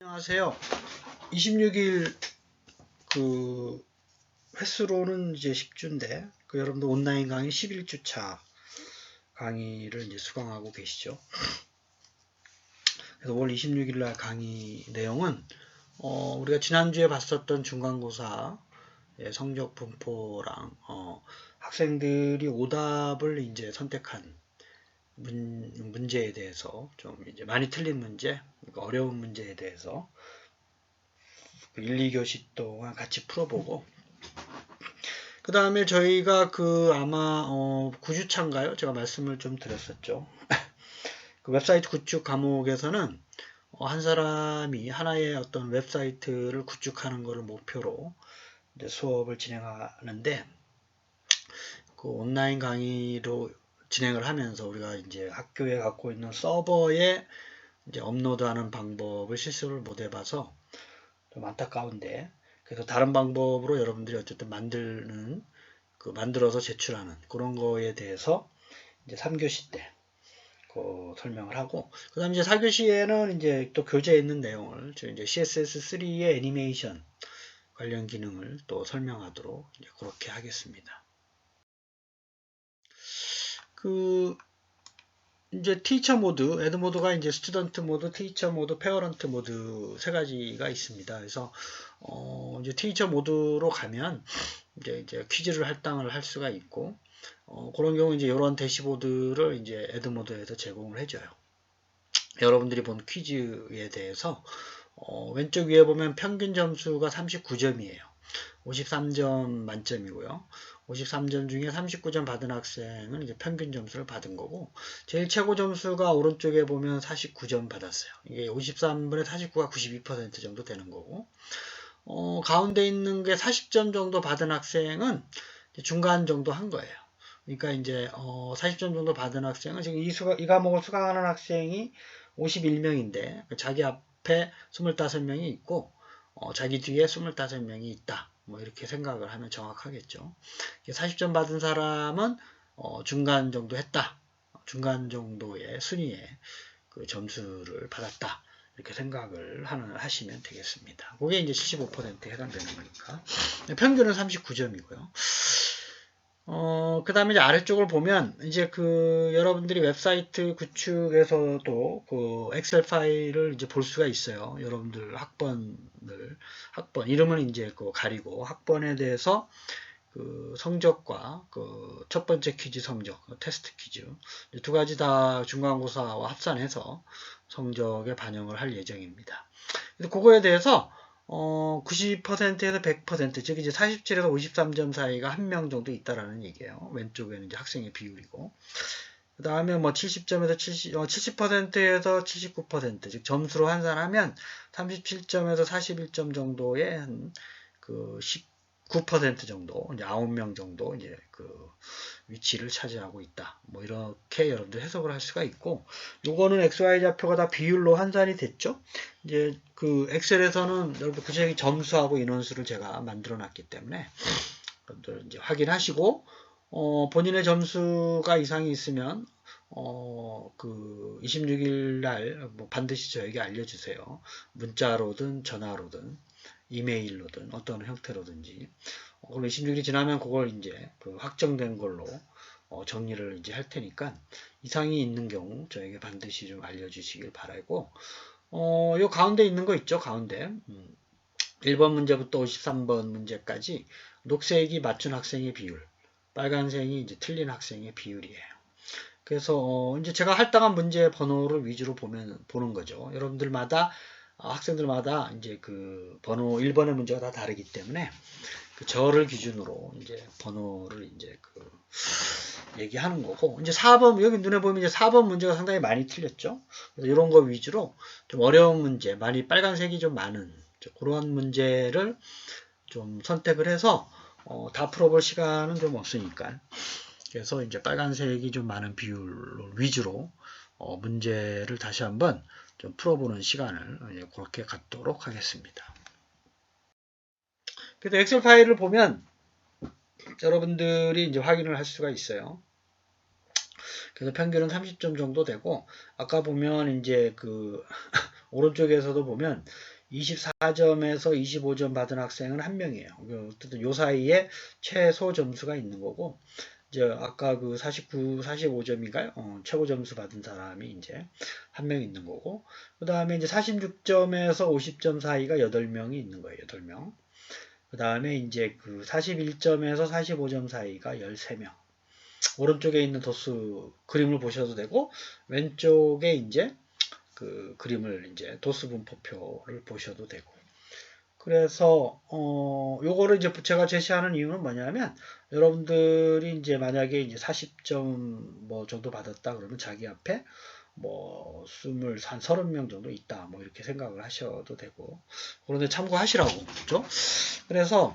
안녕하세요. 26일 그 횟수로는 이제 10주인데 여러분들 온라인 강의 11주차 강의를 이제 수강하고 계시죠. 그래서 5월 26일 날 강의 내용은 우리가 지난주에 봤었던 중간고사 성적 분포랑 학생들이 오답을 이제 선택한 문제에 대해서 좀 이제 많이 틀린 문제, 그러니까 어려운 문제에 대해서 1, 2교시 동안 같이 풀어보고 그 다음에 저희가 아마 9주차인가요? 제가 말씀을 좀 드렸었죠. 그 웹사이트 구축 과목에서는 한 사람이 하나의 어떤 웹사이트를 구축하는 것을 목표로 이제 수업을 진행하는데 그 온라인 강의로 진행을 하면서 우리가 이제 학교에 갖고 있는 서버에 이제 업로드하는 방법을 실습을 못 해봐서 좀 안타까운데 그래서 다른 방법으로 여러분들이 어쨌든 만들어서 제출하는 그런 거에 대해서 이제 3교시 때 설명을 하고 그 다음 이제 4교시에는 이제 또 교재에 있는 내용을 이제 CSS3의 애니메이션 관련 기능을 또 설명하도록 이제 그렇게 하겠습니다. 이제 티처 모드, 애드 모드가 이제 스튜던트 모드, 티처 모드, 페어런트 모드 세 가지가 있습니다. 그래서 이제 티처 모드로 가면 이제 퀴즈를 할당을 할 수가 있고 그런 경우 이제 이런 대시보드를 이제 애드 모드에서 제공을 해줘요. 여러분들이 본 퀴즈에 대해서 왼쪽 위에 보면 평균 점수가 39점이에요. 53점 만점이고요. 53점 중에 39점 받은 학생은 이제 평균 점수를 받은 거고, 제일 최고 점수가 오른쪽에 보면 49점 받았어요. 이게 53분의 49가 92% 정도 되는 거고, 가운데 있는 게 40점 정도 받은 학생은 중간 정도 한 거예요. 그러니까 이제 40점 정도 받은 학생은 지금 이 과목을 수강하는 학생이 51명인데 자기 앞에 25명이 있고 자기 뒤에 25명이 있다. 뭐 이렇게 생각을 하면 정확하겠죠. 40점 받은 사람은 중간 정도 했다. 중간 정도의 순위에 그 점수를 받았다. 이렇게 생각을 하시면 되겠습니다. 그게 이제 75%에 해당되는 거니까. 평균은 39점이고요. 그 다음에 이제 아래쪽을 보면, 이제 여러분들이 웹사이트 구축에서도 엑셀 파일을 이제 볼 수가 있어요. 여러분들 학번, 이름은 이제 가리고, 학번에 대해서 성적과 첫 번째 퀴즈 성적, 테스트 퀴즈, 두 가지 다 중간고사와 합산해서 성적에 반영을 할 예정입니다. 그래서 그거에 대해서 90%에서 100%, 즉 이제 47에서 53점 사이가 한 명 정도 있다라는 얘기예요. 왼쪽에는 이제 학생의 비율이고, 그 다음에 뭐 70점에서 70%에서 79%, 즉 점수로 환산하면 37점에서 41점 정도의 한 19% 정도, 이제 9명 정도 이제 위치를 차지하고 있다. 뭐 이렇게 여러분들 해석을 할 수가 있고, 요거는 XY 좌표가 다 비율로 환산이 됐죠. 이제 엑셀에서는 여러분 구체적인 점수하고 인원수를 제가 만들어 놨기 때문에 여러분들 이제 확인하시고 본인의 점수가 이상이 있으면 26일 날 뭐 반드시 저에게 알려주세요. 문자로든 전화로든 이메일로든 어떤 형태로든지. 그럼 26일이 지나면 그걸 이제 확정된 걸로 정리를 이제 할 테니까 이상이 있는 경우 저에게 반드시 좀 알려주시길 바라고. 요 가운데 있는 거 있죠, 가운데. 1번 문제부터 53번 문제까지 녹색이 맞춘 학생의 비율, 빨간색이 이제 틀린 학생의 비율이에요. 그래서 이제 제가 할당한 문제 번호를 위주로 보는 거죠. 여러분들마다 학생들마다 이제 번호 1번의 문제가 다 다르기 때문에 저를 기준으로 이제 번호를 이제 얘기하는 거고, 이제 4번, 여기 눈에 보면 이제 4번 문제가 상당히 많이 틀렸죠. 그래서 이런 거 위주로 좀 어려운 문제, 많이 빨간색이 좀 많은 그러한 문제를 좀 선택을 해서 다 풀어볼 시간은 좀 없으니까. 그래서 이제 빨간색이 좀 많은 비율 위주로 문제를 다시 한번 좀 풀어보는 시간을 그렇게 갖도록 하겠습니다. 그래서 엑셀 파일을 보면 여러분들이 이제 확인을 할 수가 있어요. 그래서 평균은 30점 정도 되고, 아까 보면 이제 오른쪽에서도 보면 24점에서 25점 받은 학생은 한 명이에요. 어쨌든 요 사이에 최소 점수가 있는 거고, 이제 아까 그 49, 45점인가요? 최고 점수 받은 사람이 이제 한 명 있는 거고, 그 다음에 이제 46점에서 50점 사이가 8명이 있는 거예요. 8명. 그 다음에 이제 그 41점에서 45점 사이가 13명. 오른쪽에 있는 도수 그림을 보셔도 되고, 왼쪽에 이제 그 그림을 이제 도수 분포표를 보셔도 되고. 그래서 요거를 이제 제가 제시하는 이유는 뭐냐면, 여러분들이 이제 만약에 이제 40점 뭐 정도 받았다 그러면 자기 앞에 뭐 30명 정도 있다 뭐 이렇게 생각을 하셔도 되고, 그런데 참고하시라고. 그죠? 그래서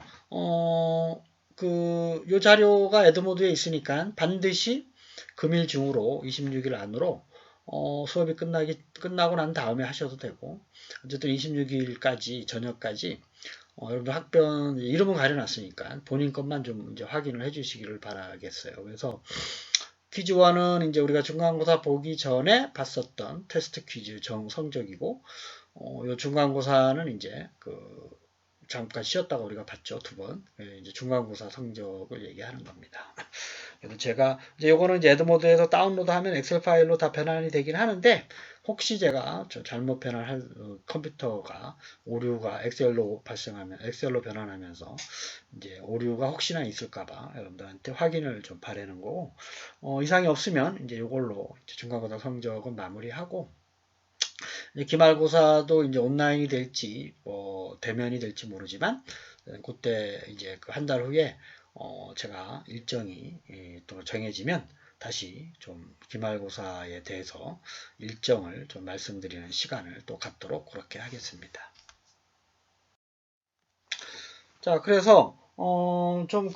요 자료가 에드모드에 있으니까 반드시 금일 중으로 26일 안으로 수업이 끝나고 난 다음에 하셔도 되고, 어쨌든 26일까지 저녁까지 여러분들 학변 이름은 가려놨으니까 본인 것만 좀 이제 확인을 해주시기를 바라겠어요. 그래서 퀴즈 1은 이제 우리가 중간고사 보기 전에 봤었던 테스트 퀴즈 성적이고, 요 중간고사는 이제 잠깐 쉬었다가 우리가 봤죠. 2번. 이제 중간고사 성적을 얘기하는 겁니다. 그래서 제가 이제 요거는 이제 에드모드에서 다운로드 하면 엑셀 파일로 다 변환이 되긴 하는데, 혹시 제가 잘못 변환할 컴퓨터가 오류가 엑셀로 변환하면서 이제 오류가 혹시나 있을까봐 여러분들한테 확인을 좀 바라는 거고, 이상이 없으면 이제 요걸로 중간고사 성적은 마무리하고, 기말고사도 이제 온라인이 될지 뭐 대면이 될지 모르지만, 그때 이제 한 달 후에 제가 일정이 또 정해지면 다시 좀 기말고사에 대해서 일정을 좀 말씀드리는 시간을 또 갖도록 그렇게 하겠습니다. 자, 그래서 좀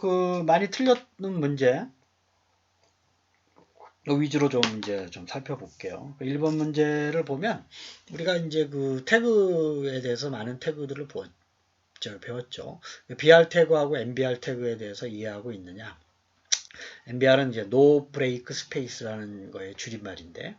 많이 틀렸는 문제 위주로 좀 이제 좀 살펴볼게요. 1번 문제를 보면 우리가 이제 그 태그에 대해서 많은 태그들을 배웠죠. BR 태그하고 MBR 태그에 대해서 이해하고 있느냐? MBR은 이제 No Break Space라는 거의 줄임말인데,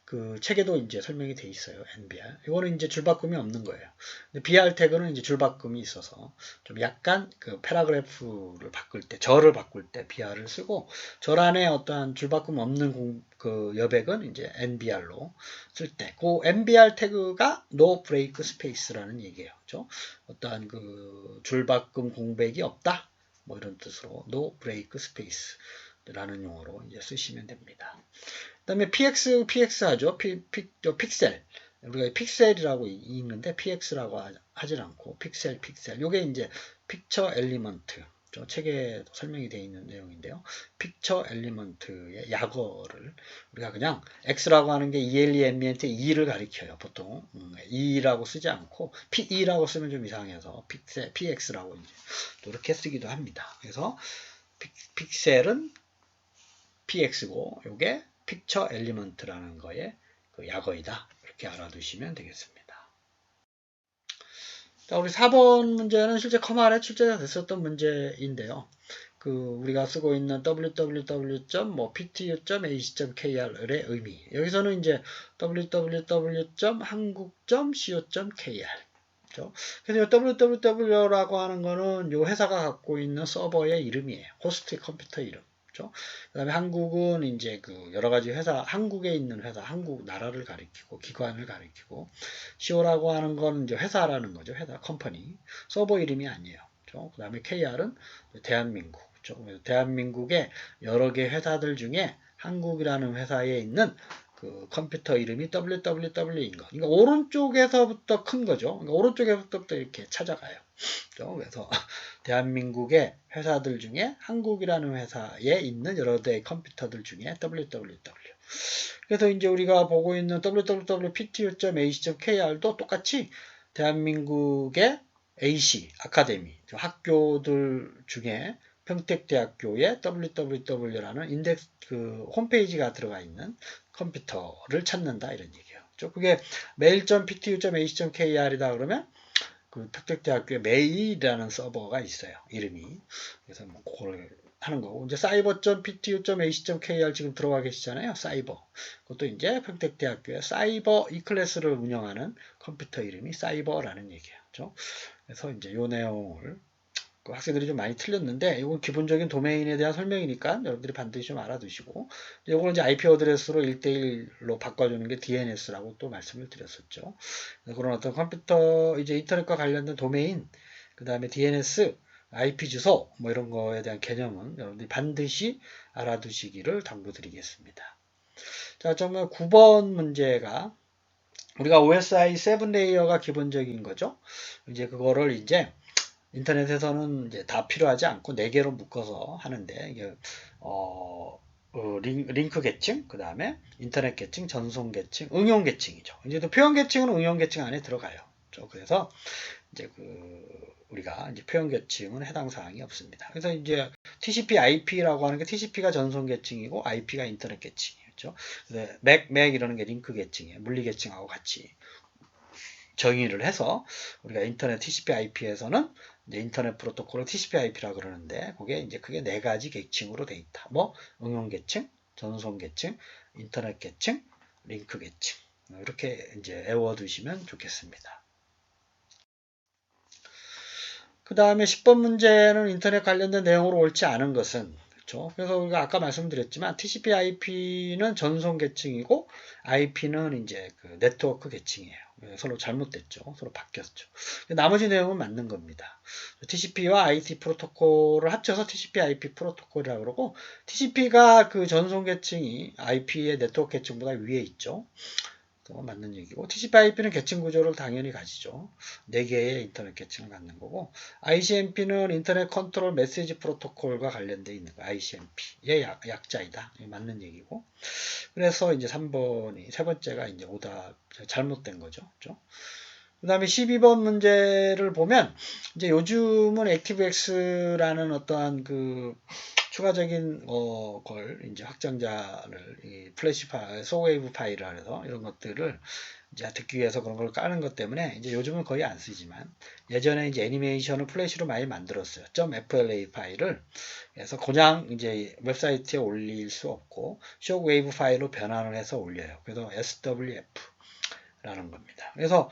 그 책에도 이제 설명이 돼 있어요. NBR. 이거는 이제 줄바꿈이 없는 거예요. 근데 BR 태그는 이제 줄바꿈이 있어서 좀 약간 그 패러그래프를 바꿀 때, 절을 바꿀 때 BR을 쓰고, 절 안에 어떠한 줄바꿈 없는 그 여백은 이제 NBR로 쓸 때, 그 NBR 태그가 No Break Space라는 얘기예요. 그렇죠? 어떠한 그 줄바꿈 공백이 없다. 뭐 이런 뜻으로 No Break Space 라는 용어로 이제 쓰시면 됩니다. 그 다음에 PX 하죠. 픽셀. 우리가 픽셀이라고 읽는데 PX라고 하질 않고 픽셀. 요게 이제 픽처 엘리먼트. 책에 설명이 되어 있는 내용인데요. 픽처 엘리먼트의 약어를 우리가 그냥 X라고 하는 게 ELEME한테 E를 가리켜요. 보통 E라고 쓰지 않고 PE라고 쓰면 좀 이상해서 PX라고 이제 또 이렇게 쓰기도 합니다. 그래서 픽셀은 PX고 요게 픽처 엘리먼트라는 거의 그 약어이다. 이렇게 알아두시면 되겠습니다. 자, 우리 4번 문제는 실제 커말에 출제가 됐었던 문제인데요. 우리가 쓰고 있는 www.ptu.ac.kr의 의미. 여기서는 이제 www.한국.co.kr. 그래서 이 www라고 하는 거는 이 회사가 갖고 있는 서버의 이름이에요. 호스트 컴퓨터 이름. 그 다음에 한국은 이제 여러 가지 회사, 한국에 있는 회사, 한국 나라를 가리키고, 기관을 가리키고, CO라고 하는 건 이제 회사라는 거죠. 회사, 컴퍼니. 서버 이름이 아니에요. 그 다음에 KR은 대한민국. 대한민국의 여러 개 회사들 중에 한국이라는 회사에 있는 그 컴퓨터 이름이 www인 거. 그러니까 오른쪽에서부터 큰 거죠. 그러니까 오른쪽에서부터 이렇게 찾아가요. 그래서 대한민국의 회사들 중에 한국이라는 회사에 있는 여러 대의 컴퓨터들 중에 www. 그래서 이제 우리가 보고 있는 www.ptu.ac.kr도 똑같이 대한민국의 AC, 아카데미, 학교들 중에 평택대학교의 www라는 인덱스 홈페이지가 들어가 있는 컴퓨터를 찾는다 이런 얘기예요. 그게 mail.ptu.ac.kr이다 그러면 평택대학교에 메일이라는 서버가 있어요. 이름이. 그래서 그걸 하는 거고, 이제 cyber.ptu.ac.kr 지금 들어가 계시잖아요. 사이버. 그것도 이제 평택대학교의 사이버 이 클래스를 운영하는 컴퓨터 이름이 사이버라는 얘기예요. 그렇죠? 그래서 이제 요 내용을 그 학생들이 좀 많이 틀렸는데, 이건 기본적인 도메인에 대한 설명이니까 여러분들이 반드시 좀 알아두시고, 이거는 이제 IP 어드레스로 1대1로 바꿔주는 게 DNS라고 또 말씀을 드렸었죠. 그런 어떤 컴퓨터, 이제 인터넷과 관련된 도메인, 그 다음에 DNS, IP 주소, 뭐 이런 거에 대한 개념은 여러분들이 반드시 알아두시기를 당부드리겠습니다. 자, 정말 9번 문제가 우리가 OSI 7 레이어가 기본적인 거죠. 이제 그거를 이제 인터넷에서는 이제 다 필요하지 않고 4개로 묶어서 하는데, 이게 링크 계층, 그 다음에 인터넷 계층, 전송 계층, 응용 계층이죠. 이제 또 표현 계층은 응용 계층 안에 들어가요. 그래서 이제 우리가 이제 표현 계층은 해당 사항이 없습니다. 그래서 이제 TCP/IP라고 하는 게 TCP가 전송 계층이고 IP가 인터넷 계층이죠. 맥 이러는 게 링크 계층이에요. 물리 계층하고 같이 정의를 해서 우리가 인터넷 TCP/IP에서는 이제 인터넷 프로토콜을 TCP/IP라 그러는데, 그게 4가지 계층으로 돼 있다. 뭐 응용 계층, 전송 계층, 인터넷 계층, 링크 계층. 이렇게 이제 외워두시면 좋겠습니다. 그 다음에 10번 문제는 인터넷 관련된 내용으로 옳지 않은 것은, 그렇죠? 그래서 우리가 아까 말씀드렸지만 TCP/IP는 전송 계층이고 IP는 이제 그 네트워크 계층이에요. 서로 잘못됐죠. 서로 바뀌었죠. 나머지 내용은 맞는 겁니다. TCP와 IT 프로토콜을 합쳐서 TCP/IP 프로토콜이라고 그러고, TCP가 그 전송 계층이 IP의 네트워크 계층보다 위에 있죠. 맞는 얘기고, TCP/IP는 계층 구조를 당연히 가지죠. 4개의 인터넷 계층을 갖는 거고, ICMP는 인터넷 컨트롤 메시지 프로토콜과 관련되어 있는 거, ICMP의 약자이다. 맞는 얘기고. 그래서 이제 3번이, 세 번째가 이제 오답, 잘못된 거죠. 그렇죠? 그 다음에 12번 문제를 보면, 이제 요즘은 ActiveX라는 어떠한 추가적인 걸 이제 확장자를 플래시 파일, 소웨이브 파일이라 해서 이런 것들을 이제 듣기 위해서 그런 걸 까는 것 때문에 이제 요즘은 거의 안 쓰지만, 예전에 이제 애니메이션을 플래시로 많이 만들었어요. .fla 파일을. 그래서 그냥 이제 웹사이트에 올릴 수 없고 쇼웨이브 파일로 변환을 해서 올려요. 그래서 SWF라는 겁니다. 그래서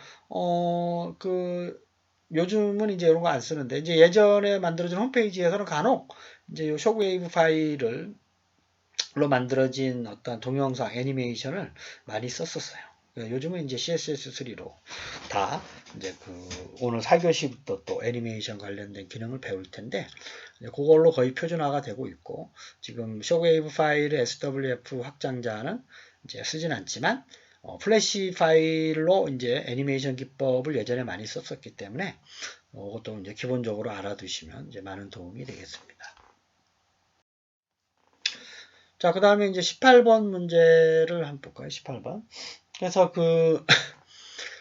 요즘은 이제 이런 거 안 쓰는데, 이제 예전에 만들어진 홈페이지에서는 간혹 이제 요 쇼웨이브 파일로 만들어진 어떤 동영상, 애니메이션을 많이 썼었어요. 요즘은 이제 CSS3로 다 이제 오늘 4교시부터 또 애니메이션 관련된 기능을 배울 텐데, 그걸로 거의 표준화가 되고 있고, 지금 쇼웨이브 파일의 SWF 확장자는 이제 쓰진 않지만, 플래시 파일로 이제 애니메이션 기법을 예전에 많이 썼었기 때문에, 그것도 이제 기본적으로 알아두시면 이제 많은 도움이 되겠습니다. 자, 그 다음에 이제 18번 문제를 한번 볼까요? 18번. 그래서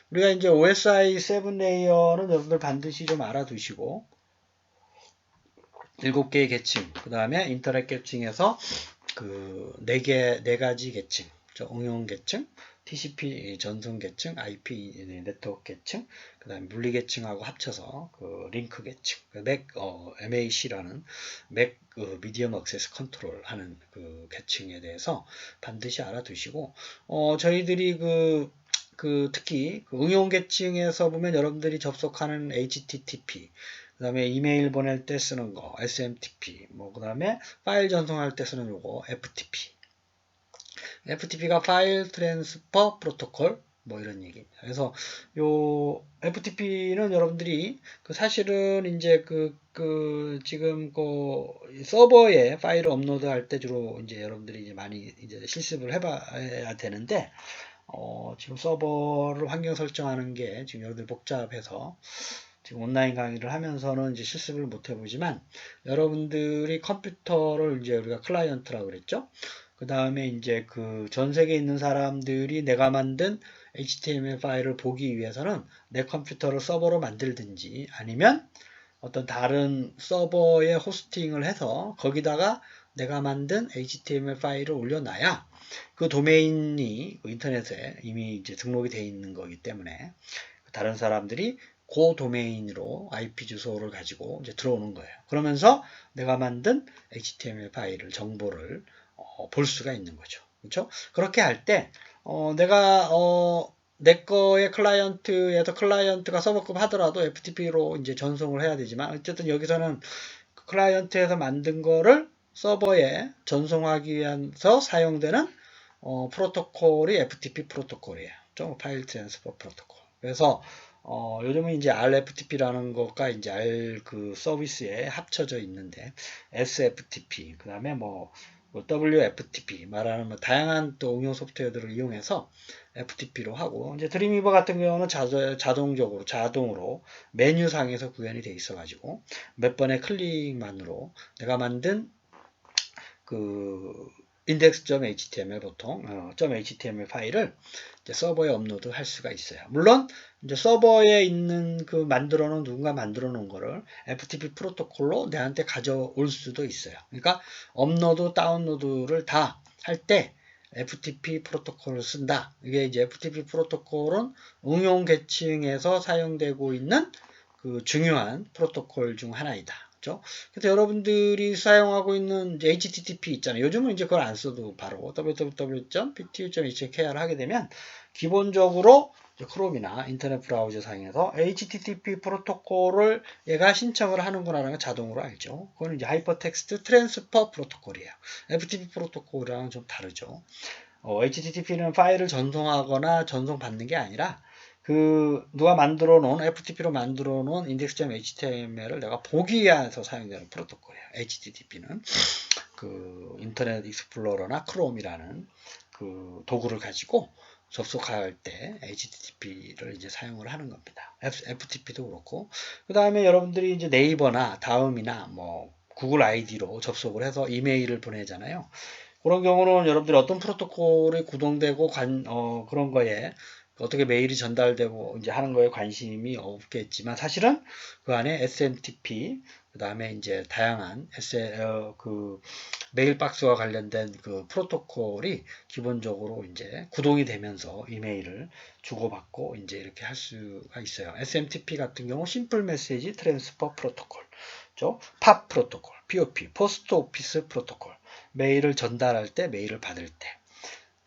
우리가 이제 OSI 7 레이어는 여러분들 반드시 좀 알아두시고, 7개의 계층, 그 다음에 인터넷 계층에서 4가지 계층, 응용 계층, TCP 전송 계층, IP 네트워크 계층, 그 다음에 물리 계층하고 합쳐서 링크 계층, MAC라는 맥 미디엄 액세스 컨트롤 하는 계층에 대해서 반드시 알아두시고, 저희들이 특히 응용 계층에서 보면 여러분들이 접속하는 HTTP, 그 다음에 이메일 보낼 때 쓰는 거 SMTP, 그 다음에 파일 전송할 때 쓰는 요거 FTP. FTP가 파일 트랜스퍼 프로토콜, 이런 얘기입니다. 그래서 요 FTP는 여러분들이 사실은 이제 지금 서버에 파일을 업로드 할 때 주로 이제 여러분들이 이제 많이 이제 실습을 해봐야 되는데, 지금 서버를 환경 설정하는 게 지금 여러분들 복잡해서 지금 온라인 강의를 하면서는 이제 실습을 못 해보지만, 여러분들이 컴퓨터를 이제 우리가 클라이언트라고 그랬죠. 그 다음에 이제 전 세계에 있는 사람들이 내가 만든 HTML 파일을 보기 위해서는 내 컴퓨터를 서버로 만들든지 아니면 어떤 다른 서버에 호스팅을 해서 거기다가 내가 만든 HTML 파일을 올려놔야 그 도메인이 인터넷에 이미 이제 등록이 되어 있는 거기 때문에 다른 사람들이 그 도메인으로 IP 주소를 가지고 이제 들어오는 거예요. 그러면서 내가 만든 HTML 파일을 정보를 볼 수가 있는 거죠. 그렇죠? 그렇게 할 때 내가 내 거의 클라이언트에서 클라이언트가 서버급 하더라도 FTP로 이제 전송을 해야 되지만 어쨌든 여기서는 클라이언트에서 만든 거를 서버에 전송하기 위해서 사용되는 프로토콜이 FTP 프로토콜이에요. 파일 트랜스퍼 프로토콜. 그래서 요즘은 이제 RFTP라는 것과 이제 R 그 서비스에 합쳐져 있는데 SFTP, 그 다음에 뭐 WFTP 말하는 뭐 다양한 또 응용 소프트웨어들을 이용해서 FTP로 하고 이제 드림위버 같은 경우는 자동으로 메뉴상에서 구현이 돼 있어 가지고 몇 번의 클릭만으로 내가 만든 그 index.html 보통 .html 파일을 이제 서버에 업로드 할 수가 있어요. 물론 이제 서버에 있는 그 누군가 만들어 놓은 거를 FTP 프로토콜로 내한테 가져올 수도 있어요. 그러니까 업로드, 다운로드를 다 할 때 FTP 프로토콜을 쓴다. 이게 이제 FTP 프로토콜은 응용 계층에서 사용되고 있는 그 중요한 프로토콜 중 하나이다. 그렇죠? 그래서 여러분들이 사용하고 있는 HTTP 있잖아요. 요즘은 이제 그걸 안 써도 바로 www.ptu.htkr을 하게 되면 기본적으로 크롬이나 인터넷 브라우저 상에서 HTTP 프로토콜을 얘가 신청을 하는구나라는 걸 자동으로 알죠. 그거는 이제 하이퍼텍스트 트랜스퍼 프로토콜이에요. FTP 프로토콜이랑은 좀 다르죠. HTTP는 파일을 전송하거나 전송받는 게 아니라 누가 만들어 놓은 FTP로 만들어 놓은 index.html을 내가 보기 위해서 사용되는 프로토콜이에요. HTTP는 그 인터넷 익스플로러나 크롬이라는 그 도구를 가지고 접속할 때 HTTP를 이제 사용을 하는 겁니다. FTP도 그렇고 그 다음에 여러분들이 이제 네이버나 다음이나 뭐 구글 아이디로 접속을 해서 이메일을 보내잖아요. 그런 경우는 여러분들이 어떤 프로토콜이 구동되고 그런 거에 어떻게 메일이 전달되고 이제 하는 거에 관심이 없겠지만 사실은 그 안에 SMTP 그 다음에 이제 다양한 메일 박스와 관련된 그 프로토콜이 기본적으로 이제 구동이 되면서 이메일을 주고받고 이제 이렇게 할 수가 있어요. SMTP 같은 경우 심플 메시지 트랜스퍼 프로토콜, POP 프로토콜, POP, 포스트 오피스 프로토콜, 메일을 전달할 때, 메일을 받을 때.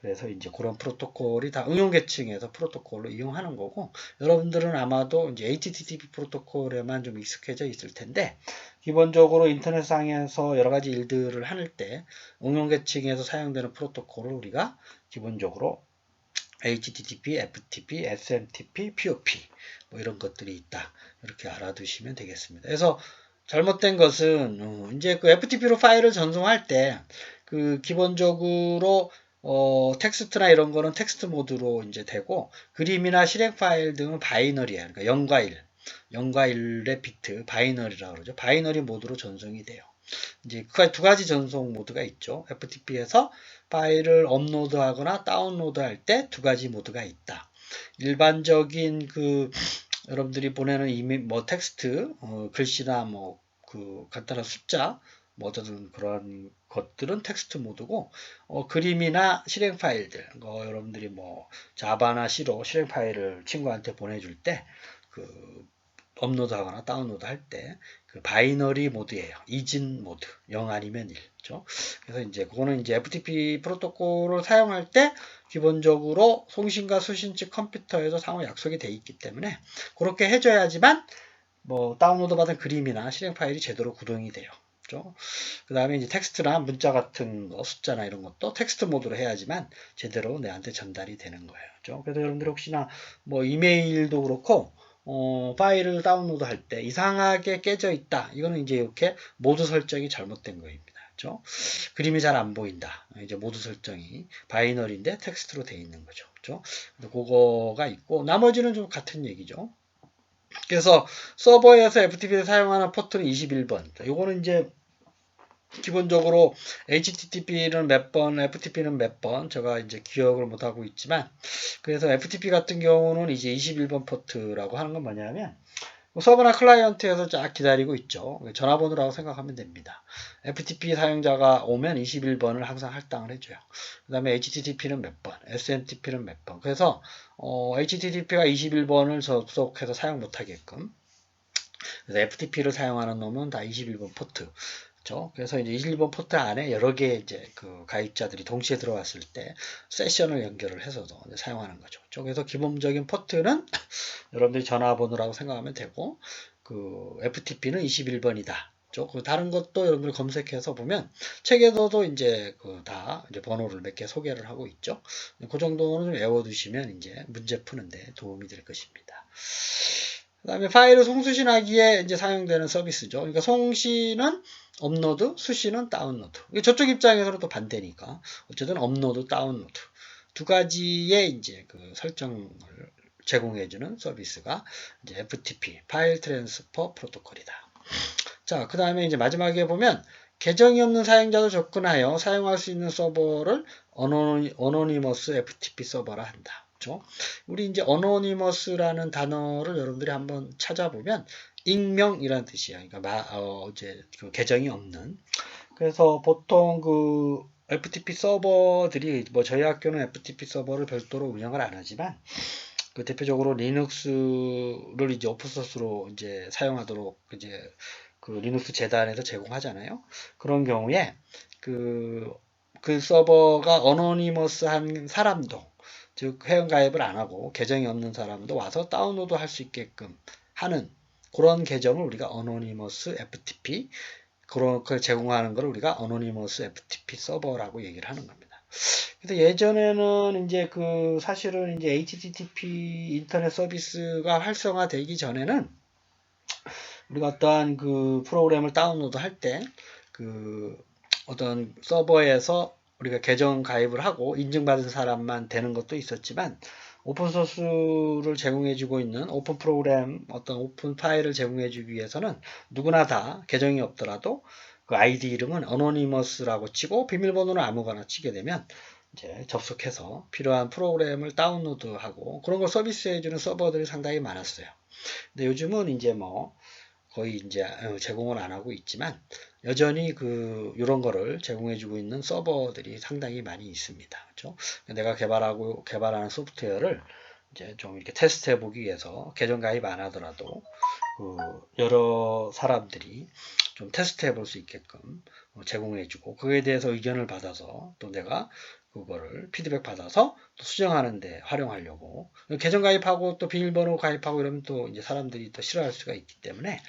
그래서 이제 그런 프로토콜이 다 응용 계층에서 프로토콜로 이용하는 거고, 여러분들은 아마도 이제 HTTP 프로토콜에만 좀 익숙해져 있을 텐데, 기본적으로 인터넷상에서 여러 가지 일들을 할 때, 응용 계층에서 사용되는 프로토콜을 우리가 기본적으로 HTTP, FTP, SMTP, POP 뭐 이런 것들이 있다. 이렇게 알아두시면 되겠습니다. 그래서 잘못된 것은 이제 그 FTP로 파일을 전송할 때 그 기본적으로 텍스트나 이런 거는 텍스트 모드로 이제 되고 그림이나 실행 파일 등은 바이너리야. 그러니까 0과 1의 비트 바이너리라고 그러죠. 바이너리 모드로 전송이 돼요. 이제 그 두 가지 전송 모드가 있죠. FTP에서 파일을 업로드하거나 다운로드할 때 두 가지 모드가 있다. 일반적인 여러분들이 보내는 뭐 텍스트, 글씨나 뭐 간단한 숫자, 뭐 어떤 그런 것들은 텍스트 모드고, 그림이나 실행 파일들, 여러분들이 뭐 자바나 C로 실행 파일을 친구한테 보내줄 때, 업로드하거나 다운로드 할 때 그 바이너리 모드예요. 이진 모드, 0 아니면 1. 그렇죠? 그래서 이제 그거는 이제 FTP 프로토콜을 사용할 때 기본적으로 송신과 수신 측 컴퓨터에서 상호 약속이 돼 있기 때문에 그렇게 해줘야지만 뭐 다운로드 받은 그림이나 실행 파일이 제대로 구동이 돼요. 그렇죠? 그 다음에 이제 텍스트나 문자 같은 거, 숫자나 이런 것도 텍스트 모드로 해야지만 제대로 내한테 전달이 되는 거예요. 그렇죠? 그래서 여러분들 혹시나 뭐 이메일도 그렇고 파일을 다운로드 할 때 이상하게 깨져 있다. 이거는 이제 이렇게 모드 설정이 잘못된 거입니다. 그렇죠? 그림이 잘 안 보인다. 이제 모드 설정이 바이너리인데 텍스트로 되어 있는 거죠. 그렇죠? 그거가 있고 나머지는 좀 같은 얘기죠. 그래서 서버에서 FTP를 사용하는 포트는 21번. 이거는 이제 기본적으로 HTTP는 몇 번, FTP는 몇 번, 제가 이제 기억을 못하고 있지만, 그래서 FTP 같은 경우는 이제 21번 포트라고 하는 건 뭐냐면, 서버나 클라이언트에서 쫙 기다리고 있죠. 전화번호라고 생각하면 됩니다. FTP 사용자가 오면 21번을 항상 할당을 해줘요. 그 다음에 HTTP는 몇 번, SMTP는 몇 번. 그래서 HTTP가 21번을 접속해서 사용 못하게끔. 그래서 FTP를 사용하는 놈은 다 21번 포트. 그렇죠? 그래서 이제 21번 포트 안에 여러 개의 이제 그 가입자들이 동시에 들어왔을 때 세션을 연결을 해서도 사용하는 거죠. 그래서 기본적인 포트는 여러분들이 전화번호라고 생각하면 되고, 그 FTP는 21번이다. 그 다른 것도 여러분들 검색해서 보면 책에서도 이제 그 다 이제 번호를 몇 개 소개를 하고 있죠. 그 정도는 좀 외워두시면 이제 문제 푸는데 도움이 될 것입니다. 그 다음에 파일을 송수신하기에 이제 사용되는 서비스죠. 그러니까 송신은 업로드, 수신은 다운로드. 저쪽 입장에서는 또 반대니까. 어쨌든 업로드, 다운로드. 두 가지의 이제 그 설정을 제공해주는 서비스가 이제 FTP, 파일 트랜스퍼 프로토콜이다. 자, 그 다음에 이제 마지막에 보면 계정이 없는 사용자도 접근하여 사용할 수 있는 서버를 어노니머스 FTP 서버라 한다. 그렇죠? 우리 이제 어노니머스라는 단어를 여러분들이 한번 찾아보면 익명이라는 뜻이에요. 그러니까 이제 그 계정이 없는. 그래서 보통 그 FTP 서버들이 뭐 저희 학교는 FTP 서버를 별도로 운영을 안 하지만 그 대표적으로 리눅스를 이제 오픈소스로 이제 사용하도록 이제 그 리눅스 재단에서 제공하잖아요. 그런 경우에 그 서버가 어노니머스한 사람도, 즉 회원가입을 안 하고 계정이 없는 사람도 와서 다운로드 할 수 있게끔 하는 그런 계정을 우리가 어노니머스 FTP, 그런 걸 제공하는 걸 우리가 어노니머스 FTP 서버라고 얘기를 하는 겁니다. 그래서 예전에는 이제 그 사실은 이제 HTTP 인터넷 서비스가 활성화되기 전에는 우리가 어떠한 그 프로그램을 다운로드 할 때 그 어떤 서버에서 우리가 계정 가입을 하고 인증받은 사람만 되는 것도 있었지만 오픈소스를 제공해주고 있는 오픈 프로그램, 어떤 오픈 파일을 제공해주기 위해서는 누구나 다 계정이 없더라도 그 아이디 이름은 어노니머스라고 치고 비밀번호는 아무거나 치게 되면 이제 접속해서 필요한 프로그램을 다운로드하고 그런 걸 서비스해주는 서버들이 상당히 많았어요. 근데 요즘은 이제 뭐 거의 이제 제공을 안 하고 있지만 여전히 그 이런 거를 제공해주고 있는 서버들이 상당히 많이 있습니다. 그렇죠? 내가 개발하는 소프트웨어를 이제 좀 이렇게 테스트해 보기 위해서 계정 가입 안 하더라도 그 여러 사람들이 좀 테스트해 볼 수 있게끔 제공해주고 그거에 대해서 의견을 받아서 또 내가 그거를 피드백 받아서 또 수정하는 데 활용하려고 계정 가입하고 또 비밀번호 가입하고 이러면 또 이제 사람들이 또 싫어할 수가 있기 때문에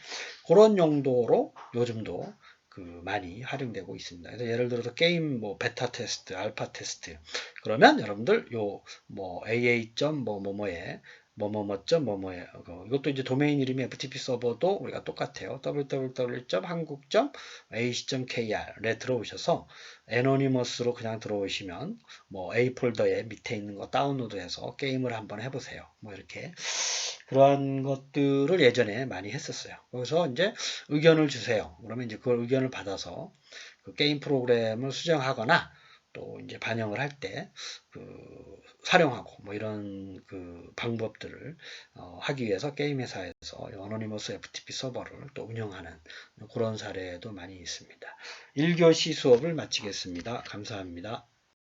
그런 용도로 요즘도 그 많이 활용되고 있습니다. 그래서 예를 들어서 게임 뭐 베타 테스트, 알파 테스트 그러면 여러분들 요 뭐 AA.뭐뭐뭐에 뭐뭐뭐.뭐뭐에 이것도 이제 도메인 이름이 FTP 서버도 우리가 똑같아요. www.한국.ac.kr에 들어오셔서 애노니머스로 그냥 들어오시면 뭐 A 폴더에 밑에 있는 거 다운로드해서 게임을 한번 해보세요. 뭐 이렇게 그러한 것들을 예전에 많이 했었어요. 거기서 이제 의견을 주세요. 그러면 이제 그걸 의견을 받아서 그 게임 프로그램을 수정하거나 또 이제 반영을 할 때 그 활용하고 뭐 이런 그 방법들을 하기 위해서 게임 회사에서 어노니머스 FTP 서버를 또 운영하는 그런 사례도 많이 있습니다. 1교시 수업을 마치겠습니다. 감사합니다.